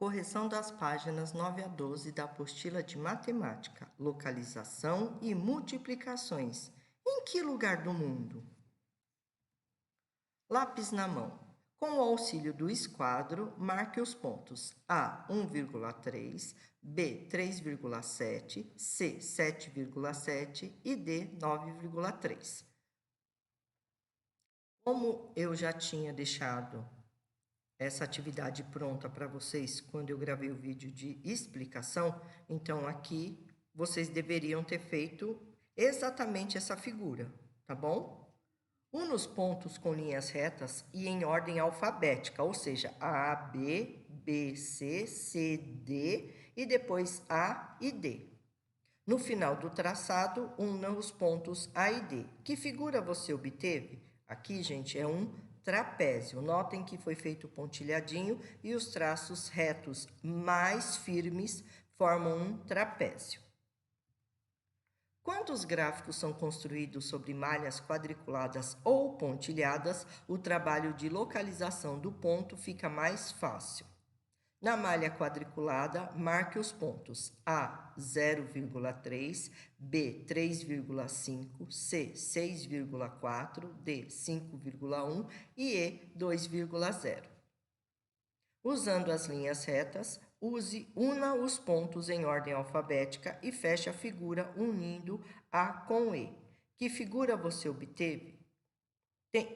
Correção das páginas 9 a 12 da apostila de matemática, localização e multiplicações. Em que lugar do mundo? Lápis na mão. Com o auxílio do esquadro, marque os pontos A 1,3, B 3,7, C 7,7 e D 9,3. Como eu já tinha deixado essa atividade pronta para vocês quando eu gravei o vídeo de explicação, então aqui vocês deveriam ter feito exatamente essa figura, tá bom? Una os pontos com linhas retas e em ordem alfabética, ou seja, A, B, B, C, C, D e depois A e D. No final do traçado, una os pontos A e D. Que figura você obteve? Aqui, gente, é um trapézio. Notem que foi feito pontilhadinho e os traços retos mais firmes formam um trapézio. Quando os gráficos são construídos sobre malhas quadriculadas ou pontilhadas, o trabalho de localização do ponto fica mais fácil. Na malha quadriculada, marque os pontos A 0,3, B 3,5, C 6,4, D 5,1 e E 2,0. Usando as linhas retas, una os pontos em ordem alfabética e feche a figura unindo A com E. Que figura você obteve?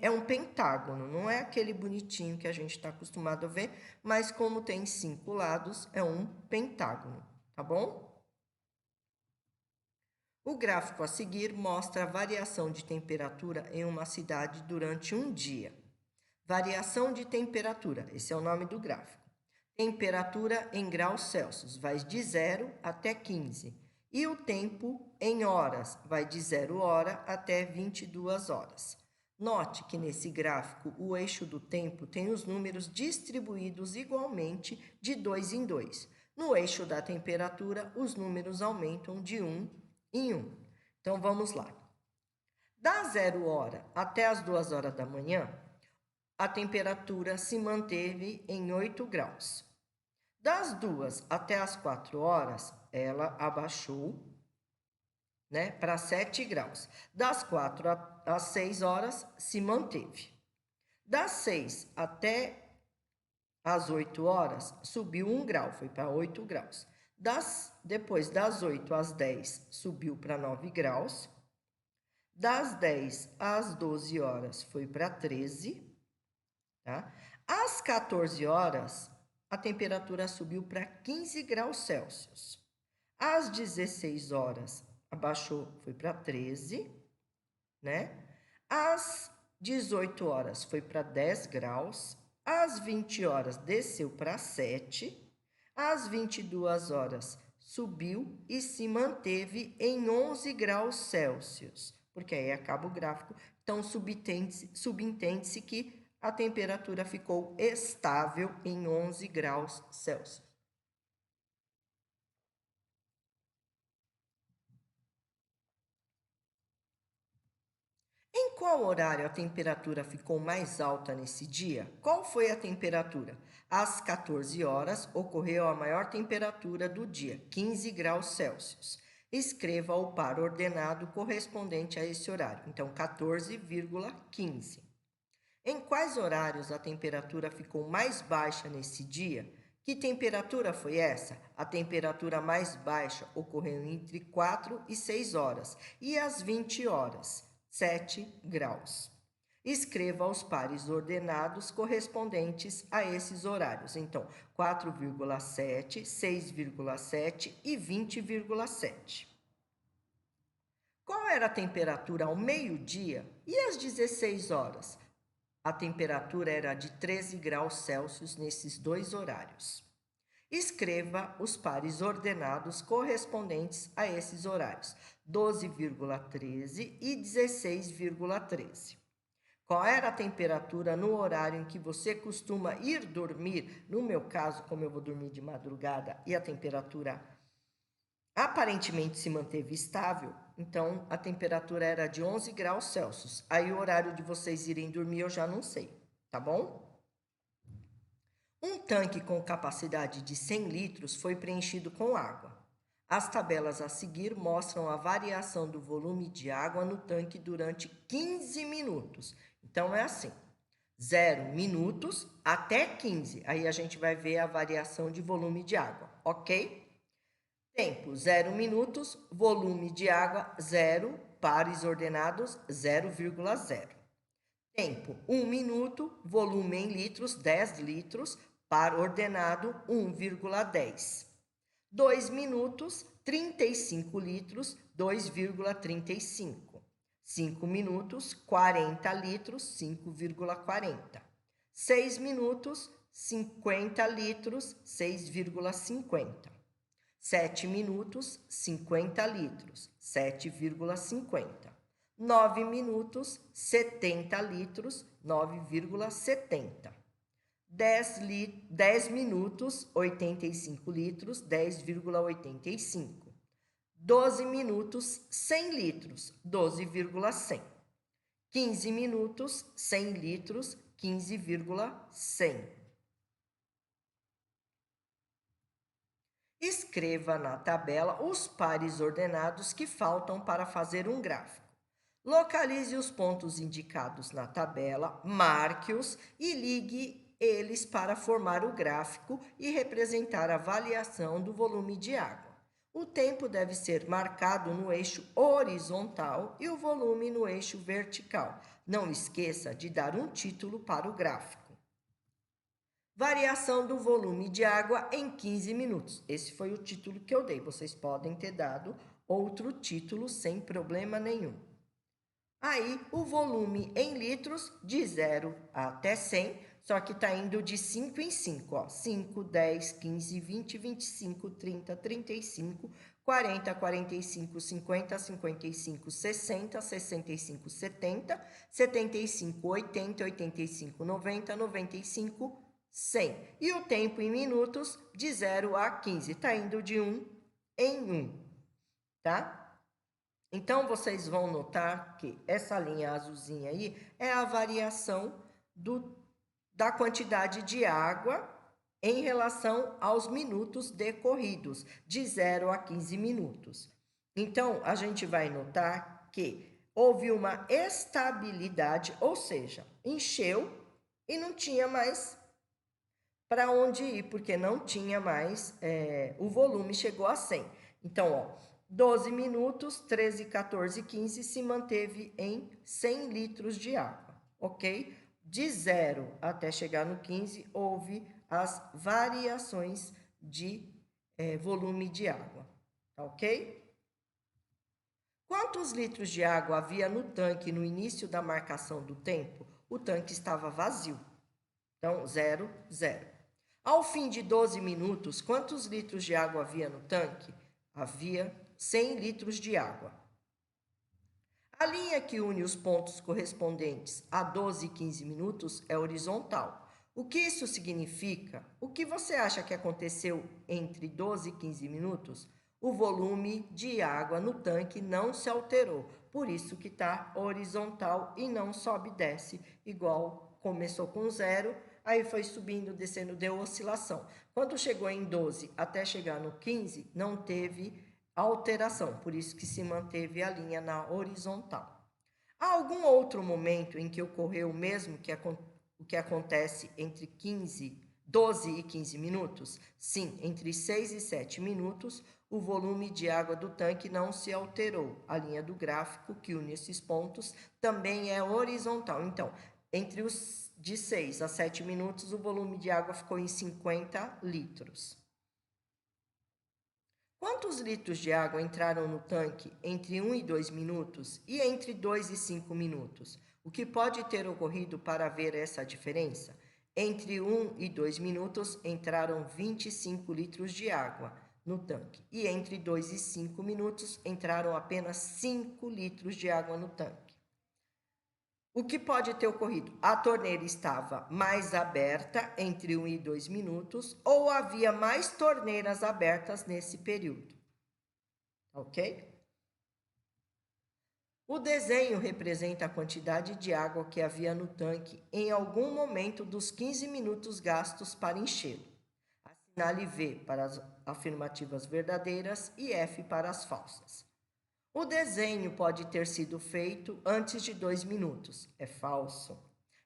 É um pentágono, não é aquele bonitinho que a gente está acostumado a ver, mas como tem 5 lados, é um pentágono, tá bom? O gráfico a seguir mostra a variação de temperatura em uma cidade durante um dia. Variação de temperatura, esse é o nome do gráfico. Temperatura em graus Celsius, vai de 0 até 15. E o tempo em horas, vai de 0 hora até 22 horas. Note que nesse gráfico, o eixo do tempo tem os números distribuídos igualmente de 2 em 2. No eixo da temperatura, os números aumentam de 1 em 1. Então, vamos lá. Da 0 hora até as 2 horas da manhã, a temperatura se manteve em 8 graus. Das 2 até as 4 horas, ela abaixou, para 7 graus. Das 4 às 6 horas, se manteve. Das 6 até as 8 horas, subiu 1 grau, foi para 8 graus. Depois das 8 às 10, subiu para 9 graus. Das 10 às 12 horas, foi para 13. Tá? Às 14 horas, a temperatura subiu para 15 graus Celsius. Às 16 horas, abaixou, foi para 13, né? Às 18 horas, foi para 10 graus. Às 20 horas, desceu para 7. Às 22 horas, subiu e se manteve em 11 graus Celsius. Porque aí acaba o gráfico. Então, subentende-se que a temperatura ficou estável em 11 graus Celsius. Em qual horário a temperatura ficou mais alta nesse dia? Qual foi a temperatura? Às 14 horas, ocorreu a maior temperatura do dia, 15 graus Celsius. Escreva o par ordenado correspondente a esse horário. Então, 14,15. Em quais horários a temperatura ficou mais baixa nesse dia? Que temperatura foi essa? A temperatura mais baixa ocorreu entre 4 e 6 horas e às 20 horas, 7 graus. Escreva os pares ordenados correspondentes a esses horários. Então, 4,7, 6,7 e 20,7. Qual era a temperatura ao meio-dia e às 16 horas? A temperatura era de 13 graus Celsius nesses dois horários. Escreva os pares ordenados correspondentes a esses horários, 12,13 e 16,13. Qual era a temperatura no horário em que você costuma ir dormir? No meu caso, como eu vou dormir de madrugada e a temperatura aparentemente se manteve estável, então a temperatura era de 11 graus Celsius. Aí o horário de vocês irem dormir eu já não sei, tá bom? Um tanque com capacidade de 100 litros foi preenchido com água. As tabelas a seguir mostram a variação do volume de água no tanque durante 15 minutos. Então, é assim, 0 minutos até 15. Aí a gente vai ver a variação de volume de água, ok? Tempo, 0 minutos, volume de água, 0, pares ordenados, 0,0. Tempo, 1 minuto, volume em litros, 10 litros, par ordenado, 1,10. 2 minutos, 35 litros, 2,35. 5 minutos, 40 litros, 5,40. 6 minutos, 50 litros, 6,50. 7 minutos, 50 litros, 7,50. 9 minutos, 70 litros, 9,70. 10 minutos, 85 litros, 10,85. 12 minutos, 100 litros, 12,100. 15 minutos, 100 litros, 15,100. Escreva na tabela os pares ordenados que faltam para fazer um gráfico. Localize os pontos indicados na tabela, marque-os e ligue eles para formar o gráfico e representar a variação do volume de água. O tempo deve ser marcado no eixo horizontal e o volume no eixo vertical. Não esqueça de dar um título para o gráfico. Variação do volume de água em 15 minutos. Esse foi o título que eu dei. Vocês podem ter dado outro título sem problema nenhum. Aí, o volume em litros, de 0 até 100, só que está indo de 5 em 5, ó. 5, 10, 15, 20, 25, 30, 35, 40, 45, 50, 55, 60, 65, 70, 75, 80, 85, 90, 95, 100. E o tempo em minutos, de 0 a 15, está indo de 1 em 1, tá? Então, vocês vão notar que essa linha azulzinha aí é a variação da quantidade de água em relação aos minutos decorridos, de 0 a 15 minutos. Então, a gente vai notar que houve uma estabilidade, ou seja, encheu e não tinha mais para onde ir, porque não tinha mais, o volume chegou a 100. Então, ó, 12 minutos, 13, 14, 15, se manteve em 100 litros de água, ok? De 0 até chegar no 15, houve as variações de volume de água, ok? Quantos litros de água havia no tanque no início da marcação do tempo? O tanque estava vazio. Então, 0, 0. Ao fim de 12 minutos, quantos litros de água havia no tanque? Havia 100 litros de água. A linha que une os pontos correspondentes a 12 e 15 minutos é horizontal. O que isso significa? O que você acha que aconteceu entre 12 e 15 minutos? O volume de água no tanque não se alterou, por isso que está horizontal e não sobe e desce, igual começou com 0, aí foi subindo, descendo, deu oscilação. Quando chegou em 12 até chegar no 15, não teve alteração, por isso que se manteve a linha na horizontal. Há algum outro momento em que ocorreu o mesmo o que acontece entre 12 e 15 minutos? Sim, entre 6 e 7 minutos, o volume de água do tanque não se alterou. A linha do gráfico que une esses pontos também é horizontal. Então, entre os de 6 a 7 minutos, o volume de água ficou em 50 litros. Quantos litros de água entraram no tanque entre 1 e 2 minutos e entre 2 e 5 minutos? O que pode ter ocorrido para ver essa diferença? Entre 1 e 2 minutos entraram 25 litros de água no tanque e entre 2 e 5 minutos entraram apenas 5 litros de água no tanque. O que pode ter ocorrido? A torneira estava mais aberta entre 1 e 2 minutos ou havia mais torneiras abertas nesse período. Ok? O desenho representa a quantidade de água que havia no tanque em algum momento dos 15 minutos gastos para enchê-lo. Assinale V para as afirmativas verdadeiras e F para as falsas. O desenho pode ter sido feito antes de 2 minutos. É falso.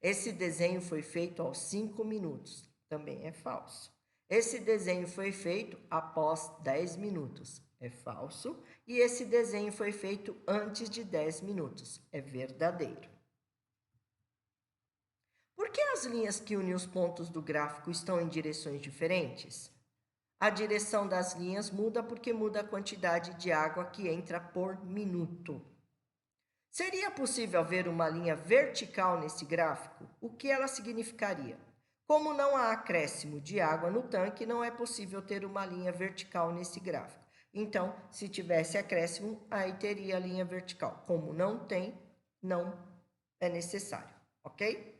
Esse desenho foi feito aos 5 minutos. Também é falso. Esse desenho foi feito após 10 minutos. É falso. E esse desenho foi feito antes de 10 minutos. É verdadeiro. Por que as linhas que unem os pontos do gráfico estão em direções diferentes? A direção das linhas muda porque muda a quantidade de água que entra por minuto. Seria possível ver uma linha vertical nesse gráfico? O que ela significaria? Como não há acréscimo de água no tanque, não é possível ter uma linha vertical nesse gráfico. Então, se tivesse acréscimo, aí teria a linha vertical. Como não tem, não é necessário, ok?